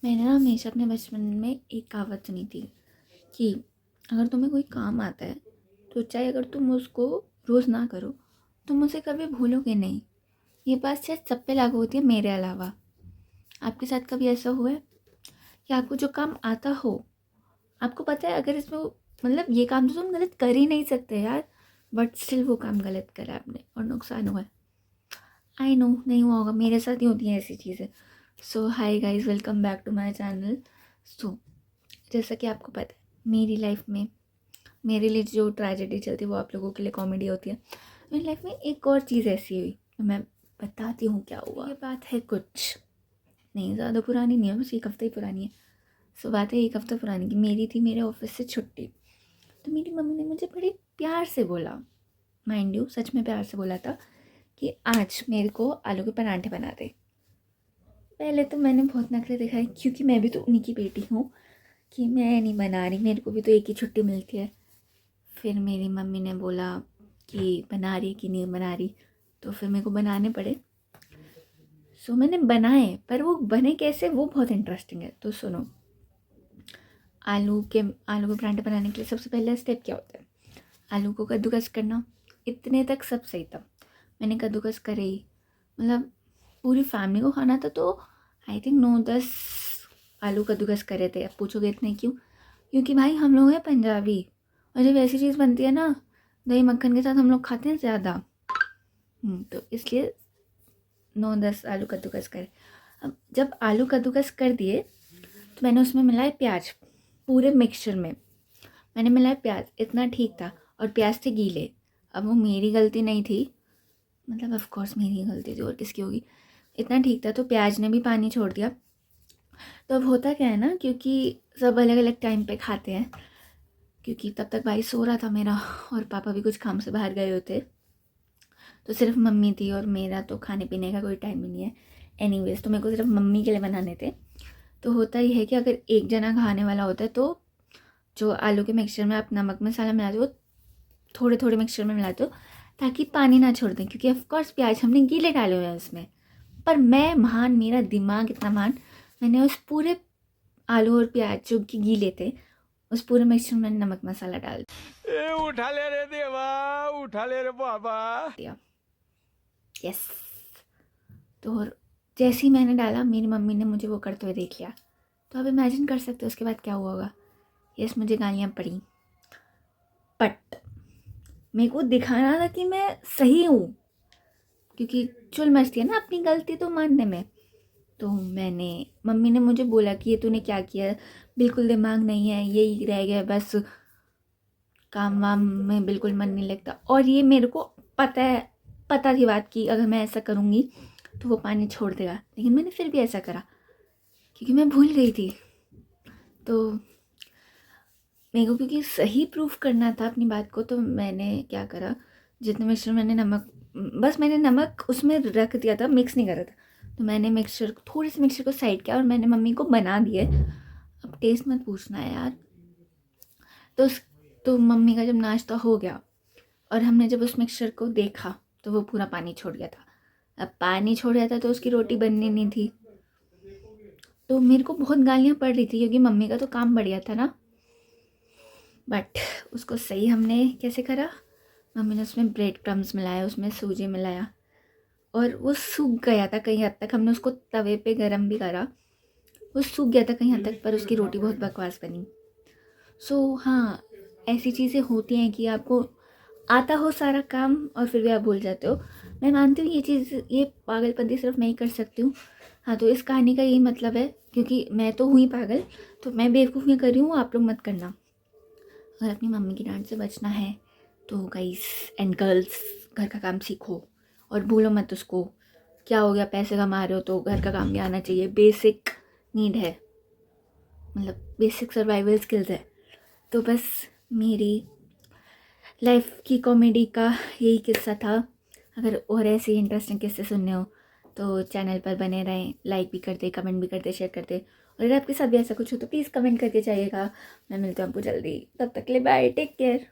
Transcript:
मैंने ना हमेशा अपने बचपन में एक कहावत सुनी थी कि अगर तुम्हें कोई काम आता है तो चाहे अगर तुम उसको रोज़ ना करो तुम उसे कभी भूलोगे नहीं। ये बात शायद सब पे लागू होती है मेरे अलावा। आपके साथ कभी ऐसा हुआ है कि आपको जो काम आता हो, आपको पता है अगर इसमें मतलब ये काम तो तुम गलत कर ही नहीं सकते यार, बट स्टिल वो काम गलत करा आपने और नुकसान हुआ है। आई नो नहीं हुआ होगा, मेरे साथ ही होती हैं ऐसी चीज़ें। So hi guys, welcome back to my channel. So जैसा कि आपको पता है मेरी लाइफ में मेरे लिए जो ट्रेजेडी चलती है वो आप लोगों के लिए कॉमेडी होती है। मेरी लाइफ में एक और चीज़ ऐसी हुई तो मैं बताती हूँ क्या हुआ। ये बात है कुछ नहीं ज़्यादा पुरानी नहीं है, बस एक हफ़्ता ही पुरानी है। सो बात है एक हफ़्ता पुरानी की, मेरी थी मेरे ऑफिस से छुट्टी। तो मेरी मम्मी ने मुझे बड़े प्यार से बोला, माइंड यू सच में प्यार से बोला था कि आज मेरे को आलू के पराठे बना दे। पहले तो मैंने बहुत नखरे दिखाए क्योंकि मैं भी तो उन्हीं की बेटी हूँ कि मैं नहीं बना रही, मेरे को भी तो एक ही छुट्टी मिलती है। फिर मेरी मम्मी ने बोला कि बना रही कि नहीं बना रही, तो फिर मेरे को बनाने पड़े। सो मैंने बनाए, पर वो बने कैसे वो बहुत इंटरेस्टिंग है। तो सुनो, आलू के पराठे बनाने के लिए सबसे पहला स्टेप क्या होता है? आलू को कद्दूकस करना। इतने तक सब सही था, मैंने कद्दूकस करे ही, मतलब पूरी फैमिली को खाना था तो आई थिंक 9-10 आलू कद्दूकस करे थे। अब पूछोगे इतने क्यों? क्योंकि भाई हम लोग हैं पंजाबी और जब ऐसी चीज़ बनती है ना दही मक्खन के साथ हम लोग खाते हैं ज़्यादा, तो इसलिए 9-10 आलू कद्दूकस करे। अब जब आलू कद्दूकस कर दिए तो मैंने उसमें मिलाए प्याज, पूरे मिक्सचर में मैंने मिलाया प्याज, इतना ठीक था। और प्याज थे गीले। अब वो मेरी गलती नहीं थी, मतलब ऑफ कोर्स मेरी गलती थी और किसकी होगी। इतना ठीक था तो प्याज ने भी पानी छोड़ दिया। तो अब होता क्या है ना, क्योंकि सब अलग अलग टाइम पे खाते हैं, क्योंकि तब तक भाई सो रहा था मेरा और पापा भी कुछ काम से बाहर गए हुए थे, तो सिर्फ मम्मी थी और मेरा तो खाने पीने का कोई टाइम ही नहीं है। एनीवेज तो मेरे को सिर्फ मम्मी के लिए बनाने थे। तो होता ही है कि अगर एक जना खाने वाला होता है तो जो आलू के मिक्सचर में आप नमक मसाला मिलाते हो थोड़े थोड़े मिक्सचर में मिलाते हो ताकि पानी ना छोड़ दें, क्योंकि ऑफकोर्स प्याज हमने गीले डाले हुए हैं उसमें। पर मैं महान, मेरा दिमाग इतना महान, मैंने उस पूरे आलू और प्याज जो कि गीले थे उस पूरे मिक्सचर में नमक मसाला डाल उठा ले रे देवा, उठा ले रे बाबा। दिया। यस। तो और जैसे ही मैंने डाला मेरी मम्मी ने मुझे वो करते हुए देख लिया। तो अब इमेजिन कर सकते हो उसके बाद क्या हुआ होगा। यस, मुझे गालियाँ पड़ी, बट मेरे को दिखाना था कि मैं सही हूँ, क्योंकि चुल मचती है ना अपनी गलती तो मानने में। तो मैंने, मम्मी ने मुझे बोला कि ये तूने क्या किया, बिल्कुल दिमाग नहीं है, यही रह गया बस, काम वाम में बिल्कुल मन नहीं लगता। और ये मेरे को पता थी बात कि अगर मैं ऐसा करूँगी तो वो पानी छोड़ देगा, लेकिन मैंने फिर भी ऐसा करा क्योंकि मैं भूल गई थी। तो मेरे को क्योंकि सही प्रूफ करना था अपनी बात को, तो मैंने क्या करा, जितने मिक्सचर मैंने नमक, बस मैंने नमक उसमें रख दिया था, मिक्स नहीं करा था। तो मैंने मिक्सचर, थोड़े से मिक्सचर को साइड किया और मैंने मम्मी को बना दिए। अब टेस्ट मत पूछना है यार। तो उस तो मम्मी का जब नाश्ता हो गया और हमने जब उस मिक्सचर को देखा तो वो पूरा पानी छोड़ गया था। अब पानी छोड़ गया था तो उसकी रोटी बननी नहीं थी। तो मेरे को बहुत गालियाँ पड़ रही थी क्योंकि मम्मी का तो काम बढ़िया था ना, बट उसको सही हमने कैसे करा, मम्मी ने उसमें ब्रेड क्रम्स मिलाया, उसमें सूजी मिलाया और वो सूख गया था कहीं हद तक। हमने उसको तवे पे गरम भी करा, वो सूख गया था कहीं हद तक, पर उसकी रोटी बहुत बकवास बनी। सो हाँ, ऐसी चीज़ें होती हैं कि आपको आता हो सारा काम और फिर भी आप भूल जाते हो। मैं मानती हूँ ये चीज़, ये पागलपंती सिर्फ मैं ही कर सकती हूँ। हाँ, तो इस कहानी का यही मतलब है, क्योंकि मैं तो हुई पागल, तो मैं बेवकूफ़ियाँ कर रही हूँ, आप लोग मत करना। अगर अपनी मम्मी की डांट से बचना है तो गाइस एंड गर्ल्स, घर का काम सीखो और भूलो मत उसको। क्या हो गया, पैसे कमा रहे हो तो घर का काम भी आना चाहिए, बेसिक नीड है, मतलब बेसिक सर्वाइवल स्किल्स है। तो बस मेरी लाइफ की कॉमेडी का यही किस्सा था। अगर और ऐसे इंटरेस्टिंग किस्से सुनने हो तो चैनल पर बने रहें, लाइक भी करते, कमेंट भी करते, शेयर करते। और अगर आपके साथ भी ऐसा कुछ हो तो प्लीज़ कमेंट करके जाइएगा। मैं मिलती हूँ आपको जल्दी, तब तक के लिए बाय, टेक केयर।